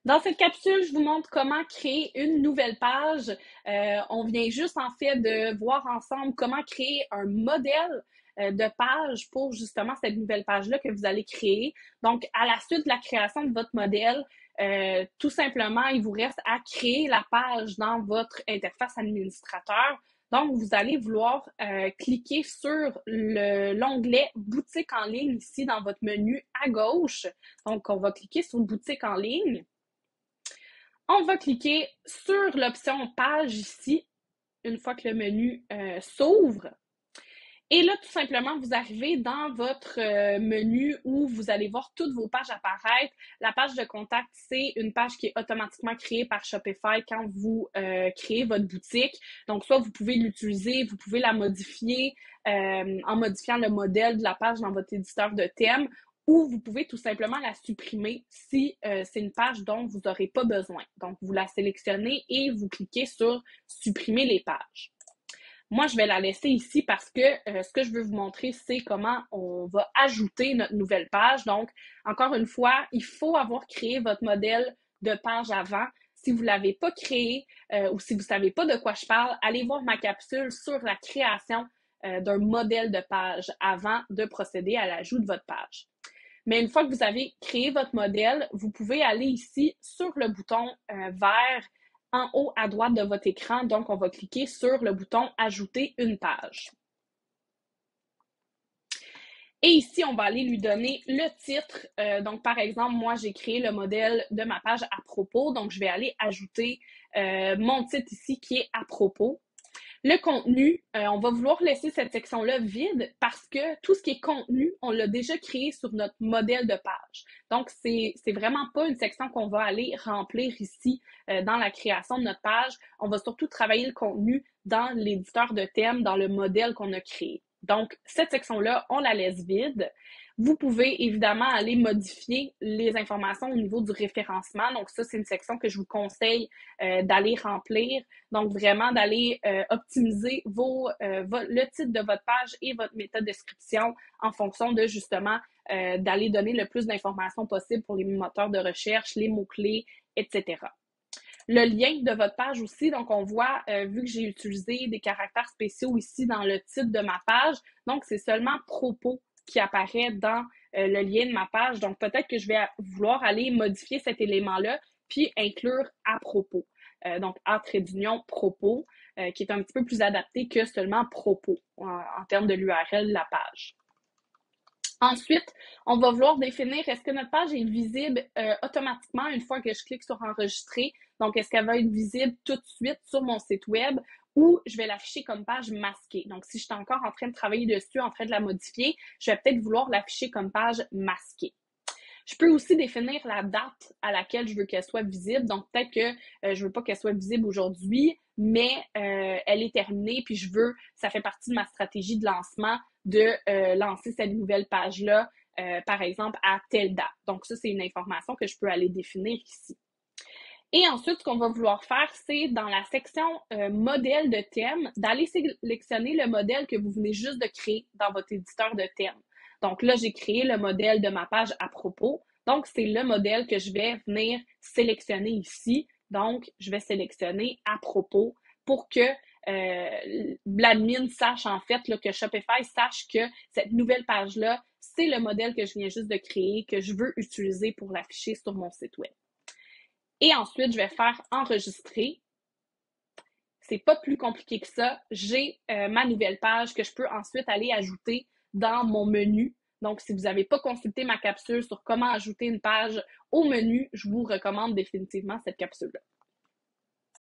Dans cette capsule, je vous montre comment créer une nouvelle page. On vient juste en fait de voir ensemble comment créer un modèle de page pour justement cette nouvelle page-là que vous allez créer. Donc, à la suite de la création de votre modèle, tout simplement, il vous reste à créer la page dans votre interface administrateur. Donc, vous allez vouloir cliquer sur l'onglet boutique en ligne ici dans votre menu à gauche. Donc, on va cliquer sur boutique en ligne. On va cliquer sur l'option page ici, une fois que le menu s'ouvre. Et là, tout simplement, vous arrivez dans votre menu où vous allez voir toutes vos pages apparaître. La page de contact, c'est une page qui est automatiquement créée par Shopify quand vous créez votre boutique. Donc, soit vous pouvez l'utiliser, vous pouvez la modifier en modifiant le modèle de la page dans votre éditeur de thème, ou vous pouvez tout simplement la supprimer si c'est une page dont vous n'aurez pas besoin. Donc, vous la sélectionnez et vous cliquez sur supprimer les pages. Moi, je vais la laisser ici parce que ce que je veux vous montrer, c'est comment on va ajouter notre nouvelle page. Donc, encore une fois, il faut avoir créé votre modèle de page avant. Si vous ne l'avez pas créé ou si vous ne savez pas de quoi je parle, allez voir ma capsule sur la création d'un modèle de page avant de procéder à l'ajout de votre page. Mais une fois que vous avez créé votre modèle, vous pouvez aller ici sur le bouton vert en haut à droite de votre écran. Donc, on va cliquer sur le bouton Ajouter une page. Et ici, on va aller lui donner le titre. Donc, par exemple, moi, j'ai créé le modèle de ma page à propos. Donc, je vais aller ajouter mon titre ici qui est à propos. Le contenu, on va vouloir laisser cette section-là vide parce que tout ce qui est contenu, on l'a déjà créé sur notre modèle de page. Donc, c'est vraiment pas une section qu'on va aller remplir ici dans la création de notre page. On va surtout travailler le contenu dans l'éditeur de thème, dans le modèle qu'on a créé. Donc, cette section-là, on la laisse vide. Vous pouvez évidemment aller modifier les informations au niveau du référencement. Donc, ça, c'est une section que je vous conseille d'aller remplir. Donc, vraiment d'aller optimiser le titre de votre page et votre métadescription en fonction de justement d'aller donner le plus d'informations possible pour les moteurs de recherche, les mots-clés, etc. Le lien de votre page aussi, donc on voit, vu que j'ai utilisé des caractères spéciaux ici dans le titre de ma page, donc c'est seulement propos qui apparaît dans le lien de ma page. Donc peut-être que je vais vouloir aller modifier cet élément-là, puis inclure à propos. Donc à trait d'union propos, qui est un petit peu plus adapté que seulement propos en termes de l'URL de la page. Ensuite, on va vouloir définir est-ce que notre page est visible automatiquement une fois que je clique sur enregistrer. Donc, est-ce qu'elle va être visible tout de suite sur mon site web ou je vais l'afficher comme page masquée. Donc, si je suis encore en train de travailler dessus, en train de la modifier, je vais peut-être vouloir l'afficher comme page masquée. Je peux aussi définir la date à laquelle je veux qu'elle soit visible. Donc, peut-être que je veux pas qu'elle soit visible aujourd'hui, mais elle est terminée, puis ça fait partie de ma stratégie de lancement de lancer cette nouvelle page-là, par exemple, à telle date. Donc, ça, c'est une information que je peux aller définir ici. Et ensuite, ce qu'on va vouloir faire, c'est dans la section modèle de thème, d'aller sélectionner le modèle que vous venez juste de créer dans votre éditeur de thème. Donc là, j'ai créé le modèle de ma page à propos. Donc, c'est le modèle que je vais venir sélectionner ici. Donc, je vais sélectionner à propos pour que l'admin sache en fait là, que Shopify sache que cette nouvelle page-là, c'est le modèle que je viens juste de créer, que je veux utiliser pour l'afficher sur mon site web. Et ensuite, je vais faire enregistrer. C'est pas plus compliqué que ça. J'ai ma nouvelle page que je peux ensuite aller ajouter dans mon menu. Donc, si vous n'avez pas consulté ma capsule sur comment ajouter une page au menu, je vous recommande définitivement cette capsule-là.